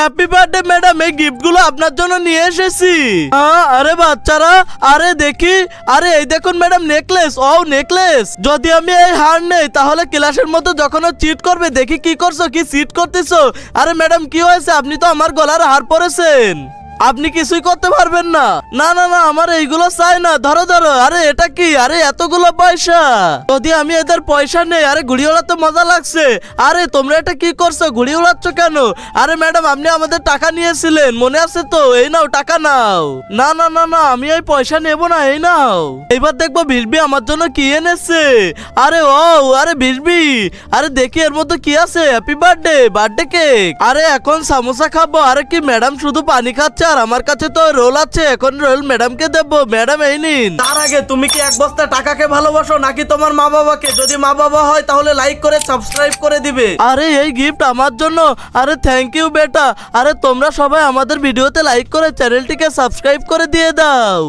Happy birthday madam, এই গিফটগুলো আপনার জন্য নিয়ে এসেছি। আরে বাচ্চারা, আরে দেখি, আরে এই দেখুন ম্যাডাম নেকলেস। ও নেকলেস, যদি আমি এই হার নেই তাহলে ক্লাসের মধ্যে যখন চিট করবে, দেখি কি করছো, কি চিট করতেছো। আরে ম্যাডাম কি হয়েছে, আপনি তো আমার গলার হার পরেছেন, আপনি কিছুই করতে পারবেন না। না না না, আমার এইগুলো চাই না। ধরো ধরো। আরে এটা কি, আরে এতগুলো পয়সা, যদি আমি এদের পয়সা নেই। আরে ঘুড়ি ওড়াতে মজা লাগছে। আরে তোমরা এটা কি করছো, ঘুড়ি উড়াচ্ছ কেন? আরে ম্যাডাম আপনি আমাদের টাকা নিয়েছিলেন, মনে আছে তো? এই নাও টাকা নাও। না না না না, আমি এই পয়সা নেবো না, এই নাও। এইবার দেখবো ভিসবি আমার জন্য কি এনেছে। আরে ও, আরে ভিসবি, আরে দেখি এর মধ্যে কি আছে। Happy birthday, birthday cake. আরে এখন সামোসা খাবো। আরে কি ম্যাডাম শুধু পানি খাচ্ছে, আর আমার কাছে তো রোল আছে, এখন রোল ম্যাডামকে দেবো। ম্যাডাম এই নিন। তার আগে তুমি কি এক বস্তা টাকাকে ভালোবাসো নাকি তোমার মা বাবাকে? যদি মা বাবা হয় তাহলে লাইক করে সাবস্ক্রাইব করে দিবে। আরে এই গিফট আমার জন্য। আরে থ্যাংক ইউ বেটা। আরে তোমরা সবাই আমাদের ভিডিওতে লাইক করে চ্যানেলটিকে সাবস্ক্রাইব করে দিয়ে দাও।